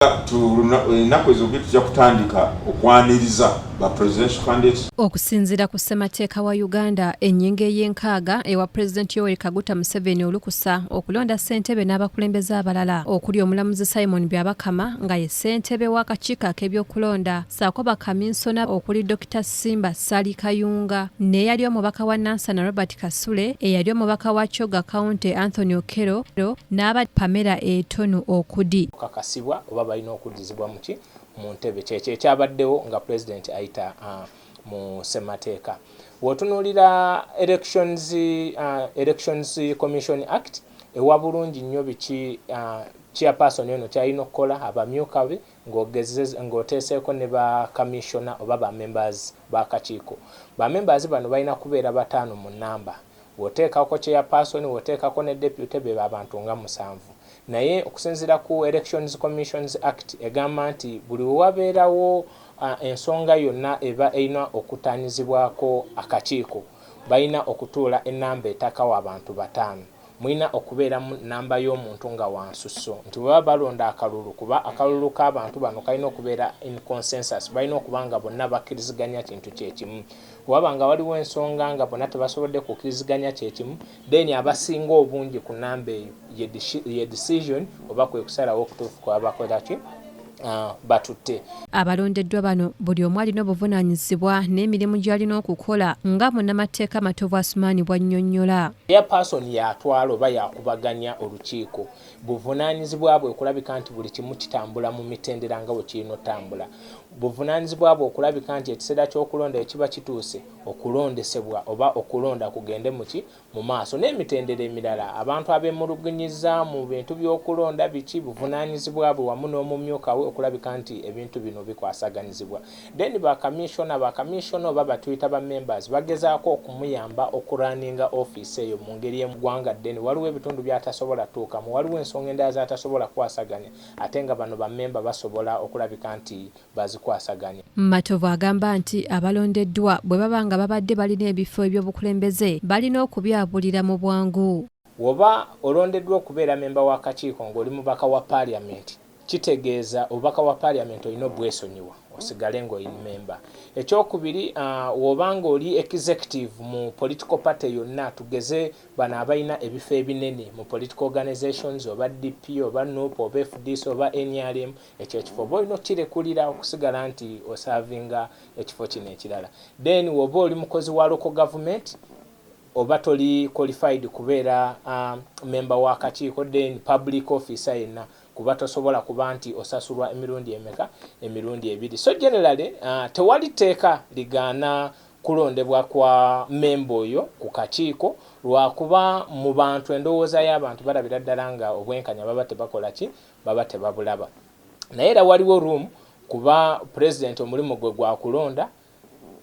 ennaku ezo tujja kutandika okwaniriza ba presidential candidates. Okusinziira ku ssemateeka wa Uganda, ennyingo ey'enkaaga ewa Pulezidenti Yoweri Kaguta Museveni olukusa okulonda ssentebe n'abakulembeze abalala okuli omulamuzi Simon Byabakama nga ye ssentebe w'akakiiko ak'ebyokulonda, ssaako bakaminsona okuli Dr. Simba Sali Kayunga n'eyali omubaka wa Nansana Robert Kasule, eyali omubaka wa Kyoga County Anthony Okello n'aba Pamela Etonu Okudi. Kakasibwa oba balina okuddizibwa mu ntebe kyekyo ekyabaddewo nga President ayita mu ssemateeka. W'otunuulira Elections Commission Act ewa bulungi nnyo biki chairperson eno kyalina okukola abamyuka be ng'oteeseeko ne ba commissioner oba ba members b'akakiiko. Ba members bano balina kubeera 5 mu nnamba. W'oteekako chairperson, w'oteekako ne deputy be abantu nga 7. Naye okusinziira ku Elections Commissions Act egamba nti buli wabeerawo ensonga yonna eba erina okutaanyizibwako akakiiko balina okutuula ennamba etakawo abantu 5. Mulina okubeeramu nnamba y'omuntu nga wansusso nti bwe balonda akalulu kuba akalulu k'abantu bano kalina okubeera in consensus, balina okuba nga bonna bakkiriziganya kintu kyekimu. Waba nga waliwo ensonga nga bonna tebasobodde kukkiriziganya kyekimu, then abasinga obungi ku nnamba eyo ye decision oba kwe kusalawo okutuufu kwa bakola ki batutte. Abalondeddwa bano buli omu alina obuvunaanyizibwa n'emirimu gy'alina okukola nga munnamateeka Matovu Asumaani bw'annyonnyola. Chairperson yatwala oba yakubaganya olukiiko, buvunaanyizibwa bwe okulabika nti buli kimu kitambula mu mitendera nga bwe kirina otambula. Buvunaanyizibwa bwe okulabika nti ekiseera ky'okulonda ekiba kituuse okulondesebwa oba okulonda kugende mu maaso n'emitendera emirala. Abantu abemulugunyiza mu bintu by'okulonda biki buvunaanyizibwa bwe wamu n'omumyuka we okulabika nti ebintu bino bikwasaganizibwa. Then bakaminsona oba batuyita ba members bagezaako okumuyamba okuraninga office eyo mu ngeri y'eggwanga. Then waliwo ebitundu by'atasobola tuukamu, waliwo ensonga endala z'atasobola kwasaganya ate nga bano bammemba basobola okulabika nti bazikwasaganya. Matovu agamba nti abalondeddwa bwe baba nga babadde balina ebifo eby'obukulembeze balina okubyabulira mu bwangu. Woba olondeddwa okubeera memba w'akakiiko ng'oli mubaka wa parliament, kitegeeza obubaka wa parliament olina obwesonyiwa osigale ng'olina memba. Ekyokubiri woba ng'oli executive mu political party yonna, tugeze bano abalina ebifo ebinene mu political organizations oba DP oba NUP oba FDC oba NRM, ekyo ekifo oba olina okirekulira okusigala nti osavinga ekifo kino ekirala. Then woba oli mukozi wa local government oba toli qualified kubeera member w'akakiiko, then public officer yenna kuba tosobola kuba nti osasulwa emirundi emeka, emirundi 2. So generally tewali teeka ligaana kulondebwa kwa memba oyo ku kakiiko lwakuba mu bantu endowooza y'abantu balabira ddala nga obwenkanya baba tebakola ki, baba tebabulaba. Naye era waliwo room kuba president omulimu gwe gwa kulonda,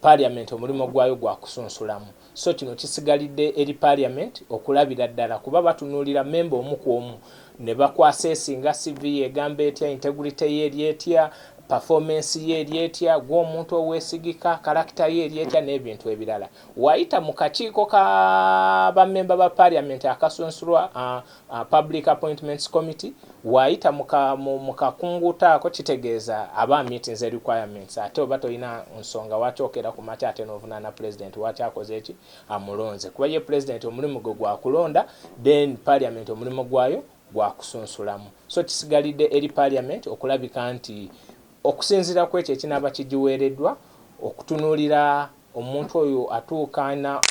parliament omulimu gwayo gwa kusunsulamu. So kino kisigalidde eri parliament okulabira ddala kuba batunuulira memba omu ku omu ne bakwasesinga CV egamba etya, integrity ye eri etya, performance ye eri etya, gw'omuntu oweesigika, character ye eri etya n'ebintu ebirala. Wayita mu kakiiko ka bammemba ba parliament akasunsulwa public appointments committee, wayita mu kakunguta ako kitegeeza aba meetings requirements ate oba tolina nsonga wakyokera ku makya ate n'ovunaana president wakyakoze eki amulonze. Kuba ye president omulimu gwe gwa kulonda, then parliament omulimu gwayo gwa kusunsulamu. So kisigalidde eri parliament okulabika nti okusinziira ku ekyo ekinaaba kigiweereddwa okutunuulira omuntu oyo atuukaana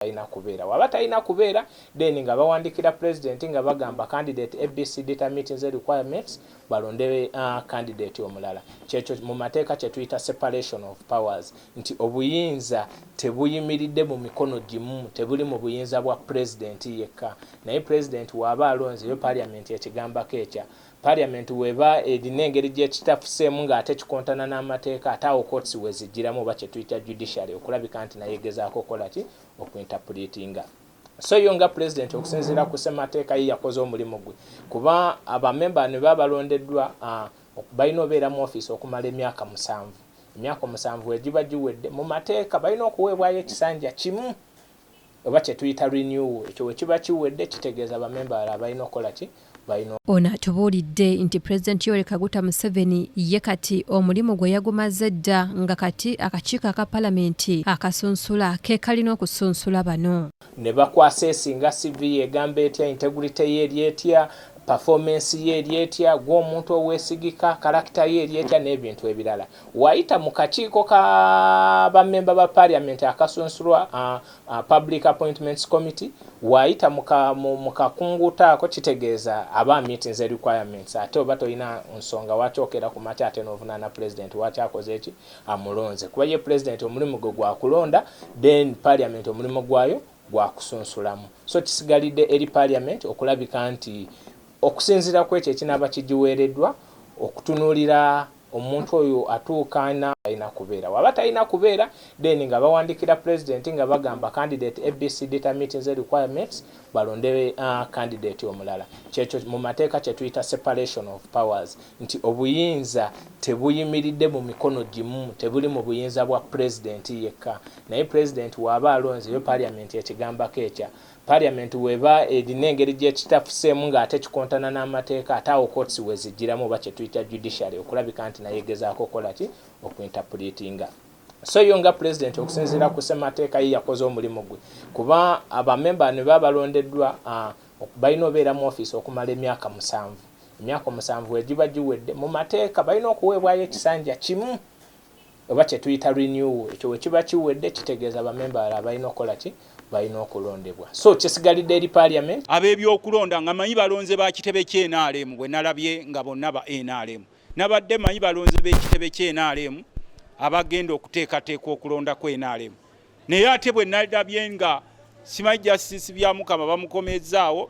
alina kubeera. Waba talina kubeera, then nga bawandikira president nga bagamba candidate ABCD meetings requirements balonde candidate omulala. Kyekyo mu mateeka kye tuyita separation of powers, nti obuyinza tebuyimiridde mu mikono gimu, tebuli mu buyinza bwa president yekka. Naye president waba alonze yo parliament ekigambako ekya. Parliament weba erina engeri gyekitafuseemu ng'ate kikontana n'amateeka ate awo courts wezigiramu oba kye tuyita judiciary okulabika nti naye gezaako okukola ki okuinterpretinga. So yo nga president okusinziira ku ssemateeka ye yakoze omulimu gwe kuba abamemba ne baba balondeddwa balina obeera mu office okumala emyaka 7. Emyaka 7 egiba giwedde mu mateeka balina okuweebwayo ekisanja kimu oba kye tuyita renew. Ekyo we kiba kiwedde kitegeeza abamemba balina okukola ki balina. Ono atubuulidde nti Pulezidenti Yoweri Kaguta Museveni ye kati omulimu gwe yagumaze dda nga kati akakiiko aka Paalamenti akasunsula ke kalina okusunsula bano. Ne bakwasa esinga CV egamba etya, integrity ye eri etya, performance ye eri etya, gw'omuntu oweesigika, character ye eri etya n'ebintu ebirala. Wayita mu kakiiko ka bammemba ba Parliament akasunsulwa Public Appointments Committee, wayita mu kakunguta ako kitegeeza aba meetings requirements ate oba tolina nsonga wakyokera ku makya ate n'ovunaana President wakyakoze eki amulonze. Kuba ye President omulimu gwe gwakulonda, then Parliament omulimu gwayo gwakusunsulamu. So kisigalidde eri Parliament okulabika nti okusinziira ku ekyo ekinaaba kigiweereddwa okutunuulira omuntu oyo atuukaana alina kubeera. Waba talina kubeera, then nga bawandikira President nga bagamba candidate ABCD meetings requirements balonde candidate omulala. Kyekyo mu mateeka kye tuyita separation of powers, nti obuyinza tebuyimiridde mu mikono gimu, tebuli mu buyinza bwa President yekka. Naye President waba alonze yo Parliament ekigambako ekya. Parliament weba erina engeri gyekitafuseemu ng'ate kikontana n'amateeka ate awo courts wezigiramu oba kye tuyita judiciary okulabika nti naye gezaako okukola ki okuinterpretinga. So yo nga President okusinziira ku ssemateeka ye yakoze omulimu gwe, kuba abamemba ne babalondeddwa balina obeera mu office okumala emyaka 7. Emyaka 7 egiba giwedde mu mateeka balina okuweebwayo ekisanja kimu oba kye tuyita renew. Ekyo wekiba kiwedde kitegeeza abamemba balala balina okukola ki balina okulondebwa. So kisigalidde eri Parliament ab'ebyokulonda nga manyi balonze ba kitebe kye NRM bwe nalabye nga bonna ba NRM nabadde manyi balonze b'ekitebe kye NRM abagenda okuteekateeka okulonda ku NRM. Naye ate bwe nalabye nga simanyi Justice Byamukama bamukomezzaawo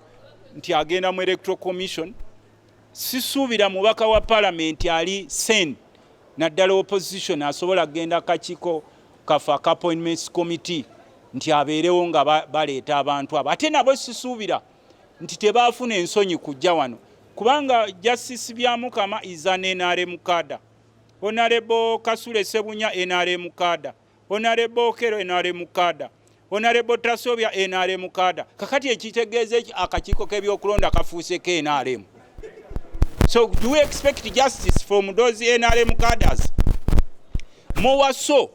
nti agenda mu Electoral Commission, sisuubira mubaka wa Parliament ali sen naddala opposition asobola kugenda kakiiko kafa Appointments Committee nti abeerewo nga baleeta abantu abo. Ate nabo sisuubira nti tebaafuna ensonyi kujja wano, kubanga Justice Byamukama is an NRM cadre, Honorable Kasule Sebunya NRM cadre, Honorable Okero NRM cadre, Honorable Tasobya NRM cadre. Kakati ekitegeeza akakiiko k'ebyokulonda kafuuse ke NRM. So do we expect justice from those NRM cadres? More so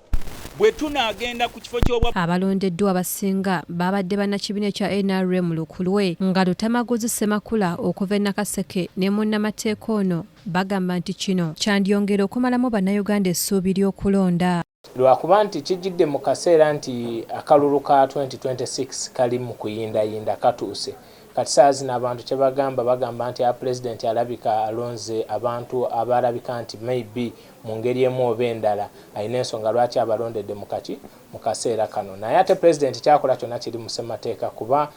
bwe tunaagenda ku kifo ky'obwa abalondeddwa abasinga babadde bannakibiina ekya NRM lukulwe nga Lutamaguzi Ssemakula okuva e Nakaseke ne munnamateeka ono bagamba nti kino kyandyongera okumalamu bannayuganda essuubi ly'okulonda. Lwakuba nti kijjidde mu kaseera nti akalulu ka 2026 kali mu kuyindayinda katuuse. Kati saa zino abantu kye bagamba nti President alabika alonze abantu abalabika nti maybe mu ngeri emu oba endala alina ensonga lwaki abalondedde mu kaseera kano. Naye ate President kyakola kyonna kiri mu ssemateeka, kuba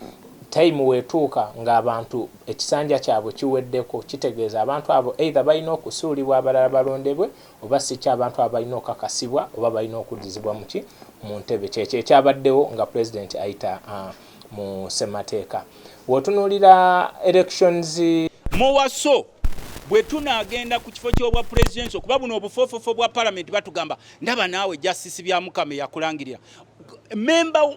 time wetuuka ng'abantu ekisanja kyabwe kiweddeko kitegeeza abantu abo either balina okusuulibwa abalala balondebwe oba si ky'abantu abalina okukakasibwa oba balina okuddizibwa mu ntebe. Kyekyo ekyabaddewo nga President ayita mu ssemateeka. Wotunuulira elections Mowaso bwe tunaagenda ku kifo ky'obwa presidency okuba buno obufoofofo bwa Parliament batugamba ndaba naawe Justice Byamukama yakulangirira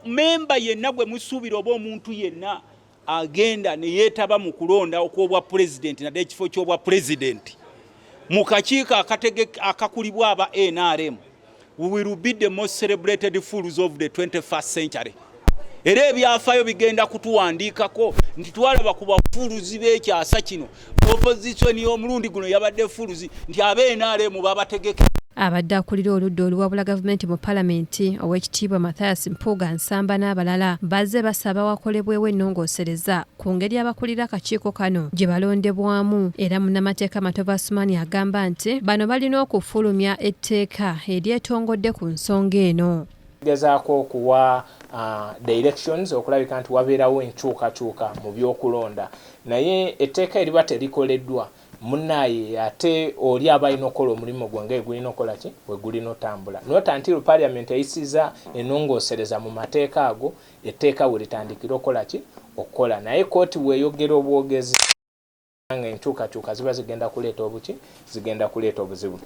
memba yenna gwe musuubira oba omuntu yenna agenda ne yeetaba mu kulonda okw'obwa president nadde ekifo ky'obwa president mu kakiiko akakulibwa aba NRM. We will be the most celebrated fools of the 21st century. Era ebyafaayo bigenda kutuwandiikako nti twalaba ku bafuluzi b'ekyasa kino opposition y'omulundi guno yabadde fuluzi nti NRM babategeke. Abadde akulira oludda oluwabula gavumenti mu Paalamenti Oweekitiibwa Mathias Mpuuga Nsamba n'abalala bazze basaba wakolebwewo ennongoosereza ku ngeri abakulira akakiiko kano gye balondebwamu. Era munnamateeka Matovu Asumani agamba nti bano balina okufulumya etteeka eryetongodde ku nsonga eno. Gezaako okuwa the elections okulabika nti wabeerawo enkyukakyuka mu byokulonda, naye etteeka eriba terikoleddwa munnaye ate oli abalina okukola omulimu gwange gulina okukola ki we gulina otambula. Not until Parliament eyisiza ennongoosereza mu mateeka ago etteeka we litandikira okukola ki okukola. Naye kooti weeyogera obwogezi nga enkyukakyuka ziba zigenda kuleeta obuki zigenda kuleeta obuzibu.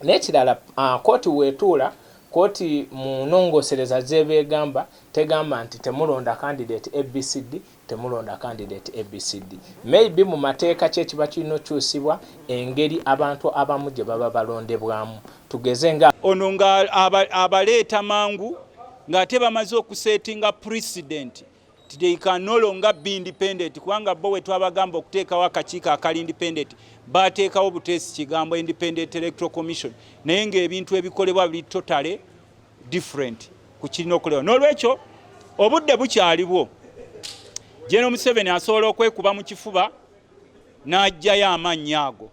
N'ekirala kooti weetuula kooti mu nnongoosereza zebeegamba tegamba nti temulonda candidate ABCD temulonda candidate ABCD. Maybe mu mateeka kye kiba kirina okyusibwa engeri abantu abamu gye baba balondebwamu. Tugeze nga ono nga abaleeta mangu ng'ate bamaze okusetinga precedent. They can no longer be independent. Kubanga bo we twabagamba okuteekawo akakiiko akali independent. Bateekawo buteesi kigambo Independent Electoral Commission. Naye ng'ebintu ebikolebwa bili totally different ku kirina okulewa. N'olwekyo obudde bukyaliwo. General Museveni asobola okwekuba mu kifuba n'aggyayo amannya ago.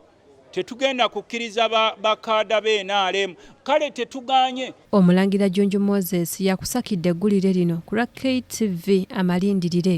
Tetugenda kukkiriza bakaada b'NRM kale tetuganye. Omulangira Jonjo Moses yakusakidde eggulire lino ku KTV amalindirire.